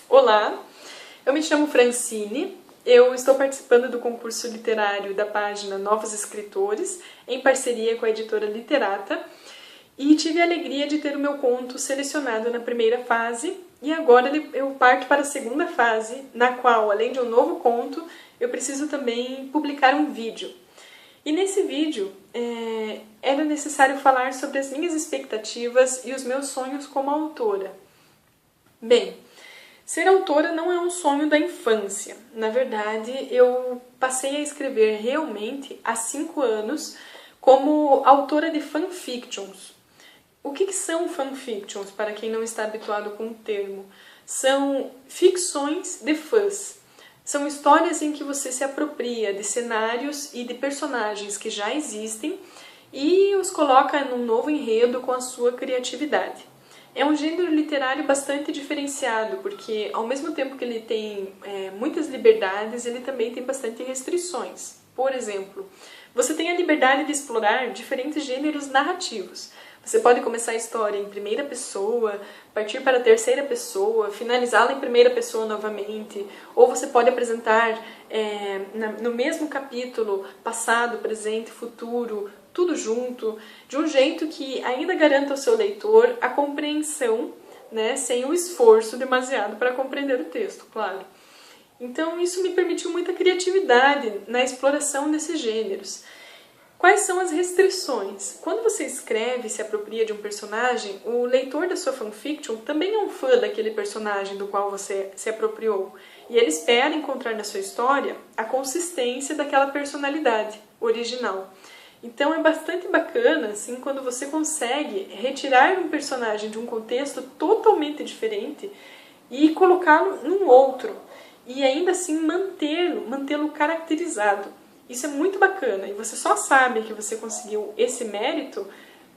Olá, eu me chamo Francine, eu estou participando do concurso literário da página Novos Escritores, em parceria com a editora Literata, e tive a alegria de ter o meu conto selecionado na primeira fase, e agora eu parto para a segunda fase, na qual, além de um novo conto, eu preciso também publicar um vídeo. E nesse vídeo, era necessário falar sobre as minhas expectativas e os meus sonhos como autora. Bem, ser autora não é um sonho da infância. Na verdade, eu passei a escrever realmente há 5 anos como autora de fanfictions. O que são fanfictions, para quem não está habituado com o termo? São ficções de fãs. São histórias em que você se apropria de cenários e de personagens que já existem e os coloca num novo enredo com a sua criatividade. É um gênero literário bastante diferenciado, porque ao mesmo tempo que ele tem muitas liberdades, ele também tem bastante restrições. Por exemplo, você tem a liberdade de explorar diferentes gêneros narrativos. Você pode começar a história em primeira pessoa, partir para a terceira pessoa, finalizá-la em primeira pessoa novamente, ou você pode apresentar no mesmo capítulo passado, presente, futuro, tudo junto, de um jeito que ainda garanta ao seu leitor a compreensão, né, sem o esforço demasiado para compreender o texto, claro. Então isso me permitiu muita criatividade na exploração desses gêneros. Quais são as restrições? Quando você escreve e se apropria de um personagem, o leitor da sua fanfiction também é um fã daquele personagem do qual você se apropriou. E ele espera encontrar na sua história a consistência daquela personalidade original. Então é bastante bacana, assim, quando você consegue retirar um personagem de um contexto totalmente diferente e colocá-lo num outro. E ainda assim mantê-lo caracterizado. Isso é muito bacana e você só sabe que você conseguiu esse mérito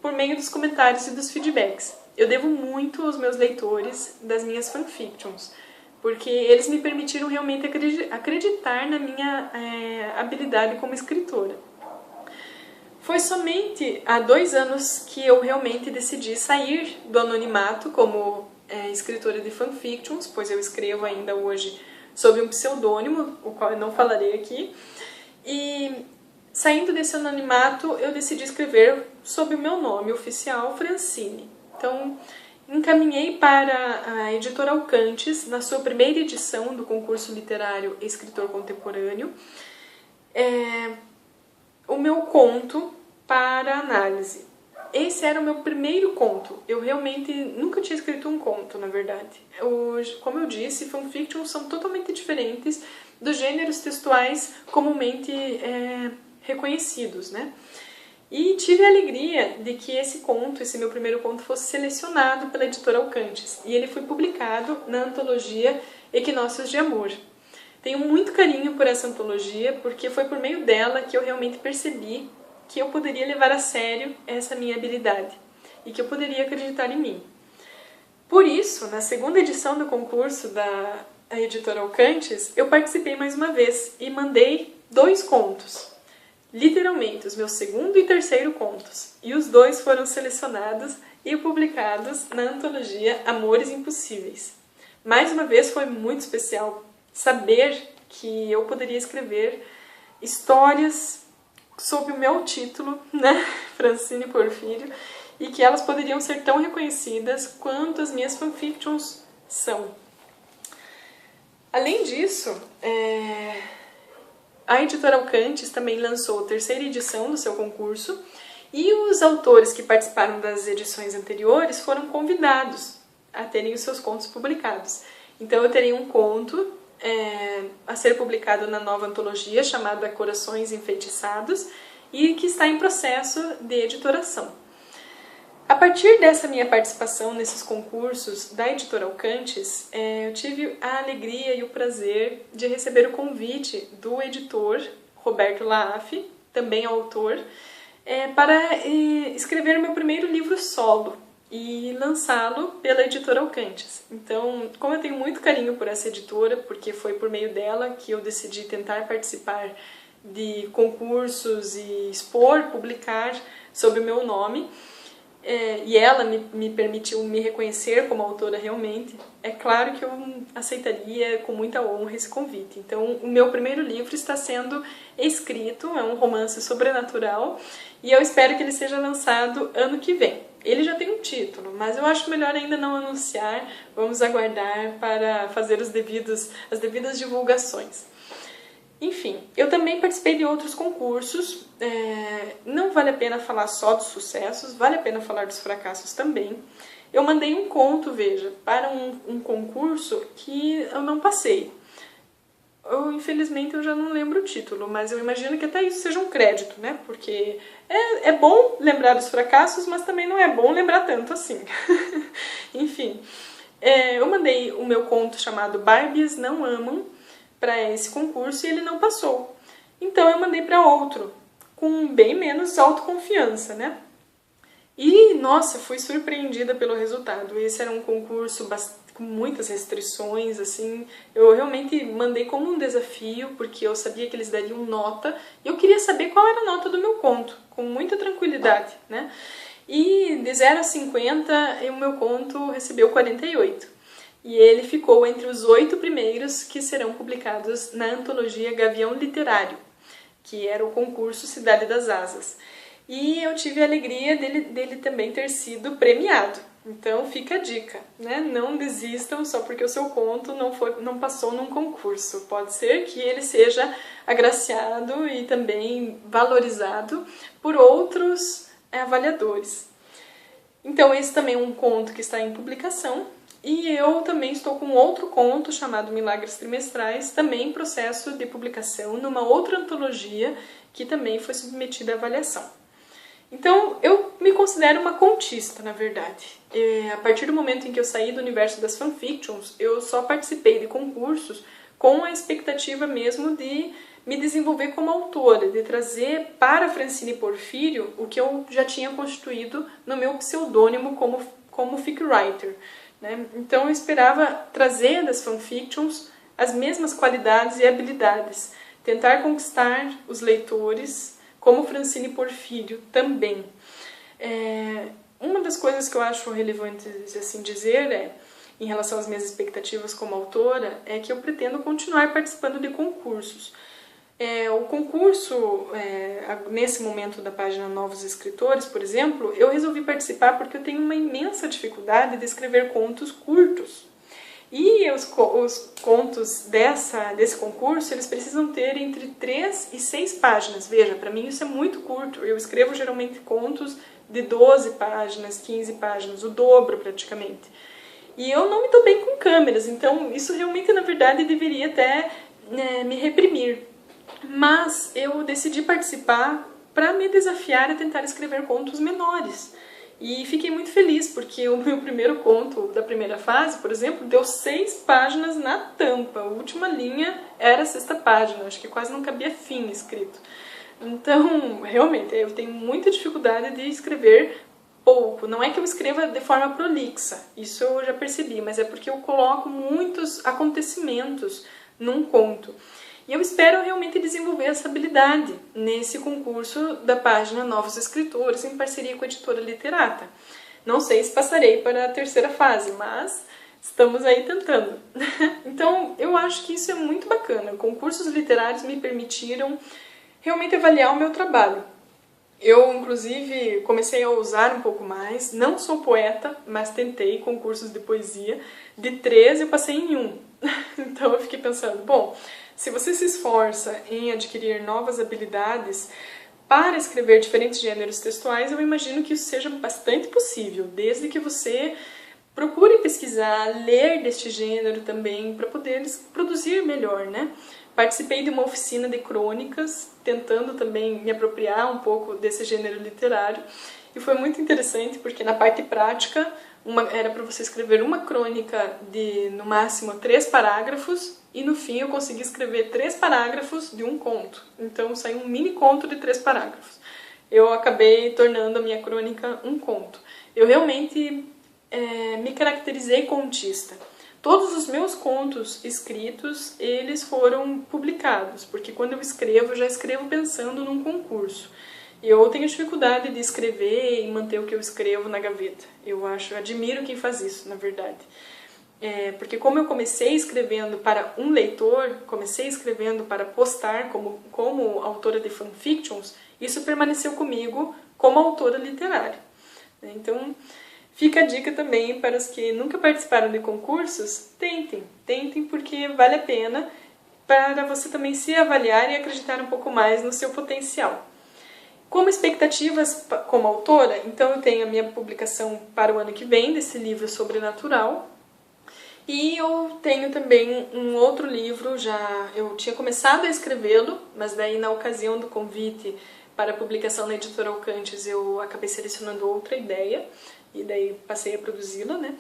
por meio dos comentários e dos feedbacks. Eu devo muito aos meus leitores das minhas fanfictions, porque eles me permitiram realmente acreditar na minha habilidade como escritora. Foi somente há 2 anos que eu realmente decidi sair do anonimato como escritora de fanfictions, pois eu escrevo ainda hoje sob um pseudônimo, o qual eu não falarei aqui. E saindo desse anonimato, eu decidi escrever sob o meu nome oficial, Francine. Então, encaminhei para a editora Alcantes, na sua primeira edição do concurso literário Escritor Contemporâneo, o meu conto para análise. Esse era o meu primeiro conto. Eu realmente nunca tinha escrito um conto, na verdade. Como eu disse, fanfictions são totalmente diferentes dos gêneros textuais comumente reconhecidos, né? E tive a alegria de que esse meu primeiro conto, fosse selecionado pela editora Alcantes. E ele foi publicado na antologia Equinócios de Amor. Tenho muito carinho por essa antologia, porque foi por meio dela que eu realmente percebi que eu poderia levar a sério essa minha habilidade e que eu poderia acreditar em mim. Por isso, na segunda edição do concurso da editora Alcantes, eu participei mais uma vez e mandei 2 contos. Literalmente, os meus segundo e terceiro contos. E os 2 foram selecionados e publicados na antologia Amores Impossíveis. Mais uma vez foi muito especial saber que eu poderia escrever histórias sob o meu título, né, Francine Porfírio, e que elas poderiam ser tão reconhecidas quanto as minhas fanfictions são. Além disso, a editora Alcantes também lançou a 3ª edição do seu concurso e os autores que participaram das edições anteriores foram convidados a terem os seus contos publicados. Então eu terei um conto a ser publicado na nova antologia chamada Corações Enfeitiçados e que está em processo de editoração. A partir dessa minha participação nesses concursos da editora Alcantes, eu tive a alegria e o prazer de receber o convite do editor Roberto Laaf, também autor, para escrever o meu primeiro livro solo e lançá-lo pela editora Alcantes. Então, como eu tenho muito carinho por essa editora, porque foi por meio dela que eu decidi tentar participar de concursos e expor, publicar sob o meu nome, e ela me permitiu me reconhecer como autora realmente, é claro que eu aceitaria com muita honra esse convite. Então, o meu primeiro livro está sendo escrito, é um romance sobrenatural, e eu espero que ele seja lançado ano que vem. Ele já tem um título, mas eu acho melhor ainda não anunciar, vamos aguardar para fazer as devidas divulgações. Enfim, eu também participei de outros concursos, não vale a pena falar só dos sucessos, vale a pena falar dos fracassos também. Eu mandei um conto, veja, para um concurso que eu não passei. Infelizmente eu já não lembro o título, mas eu imagino que até isso seja um crédito, né? Porque é bom lembrar dos fracassos, mas também não é bom lembrar tanto assim. Enfim, eu mandei o meu conto chamado Barbies Não Amam para esse concurso e ele não passou. Então eu mandei para outro, com bem menos autoconfiança, né? E, nossa, fui surpreendida pelo resultado. Esse era um concurso com muitas restrições, assim. Eu realmente mandei como um desafio, porque eu sabia que eles dariam nota, e eu queria saber qual era a nota do meu conto, com muita tranquilidade, né? E de 0 a 50, o meu conto recebeu 48. E ele ficou entre os 8 primeiros que serão publicados na antologia Gavião Literário, que era o concurso Cidade das Asas. E eu tive a alegria dele também ter sido premiado. Então fica a dica, né? Não desistam só porque o seu conto não passou num concurso. Pode ser que ele seja agraciado e também valorizado por outros avaliadores. Então esse também é um conto que está em publicação. E eu também estou com outro conto chamado Milagres Trimestrais, também em processo de publicação, numa outra antologia que também foi submetida à avaliação. Então, eu me considero uma contista, na verdade. A partir do momento em que eu saí do universo das fanfictions, eu só participei de concursos com a expectativa mesmo de me desenvolver como autora, de trazer para Francine Porfírio o que eu já tinha constituído no meu pseudônimo como fic writer. Né? Então eu esperava trazer das fanfictions as mesmas qualidades e habilidades, tentar conquistar os leitores como Francine Porfírio também. Uma das coisas que eu acho relevante assim dizer em relação às minhas expectativas como autora, é que eu pretendo continuar participando de concursos. O concurso, nesse momento da página Novos Escritores, por exemplo, eu resolvi participar porque eu tenho uma imensa dificuldade de escrever contos curtos. E os contos desse concurso, eles precisam ter entre 3 e 6 páginas. Veja, para mim isso é muito curto. Eu escrevo geralmente contos de 12 páginas, 15 páginas, o dobro praticamente. E eu não me dou bem com câmeras, então isso realmente, na verdade, deveria até me reprimir. Mas eu decidi participar para me desafiar a tentar escrever contos menores. E fiquei muito feliz, porque o meu primeiro conto da primeira fase, por exemplo, deu 6 páginas na tampa. A última linha era a 6ª página, acho que quase não cabia fim escrito. Então, realmente, eu tenho muita dificuldade de escrever pouco. Não é que eu escreva de forma prolixa, isso eu já percebi, mas é porque eu coloco muitos acontecimentos num conto. E eu espero realmente desenvolver essa habilidade nesse concurso da página Novos Escritores, em parceria com a editora Literata. Não sei se passarei para a 3ª fase, mas estamos aí tentando. Então, eu acho que isso é muito bacana. Concursos literários me permitiram realmente avaliar o meu trabalho. Eu, inclusive, comecei a ousar um pouco mais. Não sou poeta, mas tentei concursos de poesia. De 3, eu passei em 1. Então, eu fiquei pensando, bom, se você se esforça em adquirir novas habilidades para escrever diferentes gêneros textuais, eu imagino que isso seja bastante possível, desde que você procure pesquisar, ler deste gênero também, para poder produzir melhor, né? Participei de uma oficina de crônicas, tentando também me apropriar um pouco desse gênero literário, e foi muito interessante, porque na parte prática, era para você escrever uma crônica de, no máximo, 3 parágrafos, e no fim eu consegui escrever 3 parágrafos de um conto. Então saiu um mini conto de 3 parágrafos. Eu acabei tornando a minha crônica um conto. Eu realmente me caracterizei contista. Todos os meus contos escritos, eles foram publicados, porque quando eu escrevo, eu já escrevo pensando num concurso. Eu tenho dificuldade de escrever e manter o que eu escrevo na gaveta. Eu admiro quem faz isso, na verdade. Porque como eu comecei escrevendo para um leitor, comecei escrevendo para postar como autora de fanfictions, isso permaneceu comigo como autora literária. Então, fica a dica também para os que nunca participaram de concursos, tentem porque vale a pena para você também se avaliar e acreditar um pouco mais no seu potencial. Como expectativas como autora, então eu tenho a minha publicação para o ano que vem desse livro sobrenatural. E eu tenho também um outro livro, eu tinha começado a escrevê-lo, mas daí na ocasião do convite para a publicação na Editora Alcantes eu acabei selecionando outra ideia, e daí passei a produzi-la, né?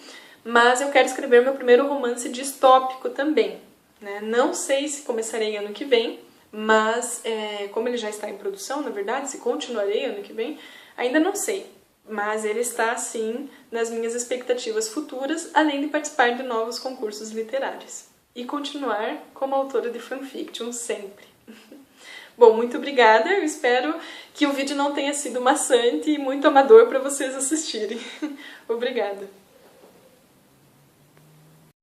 Mas eu quero escrever meu primeiro romance distópico também, né? Não sei se começarei ano que vem, mas como ele já está em produção, na verdade, se continuarei ano que vem, ainda não sei. Mas ele está, sim, nas minhas expectativas futuras, além de participar de novos concursos literários. E continuar como autora de fanfiction sempre. Bom, muito obrigada, eu espero que o vídeo não tenha sido maçante e muito amador para vocês assistirem. Obrigada!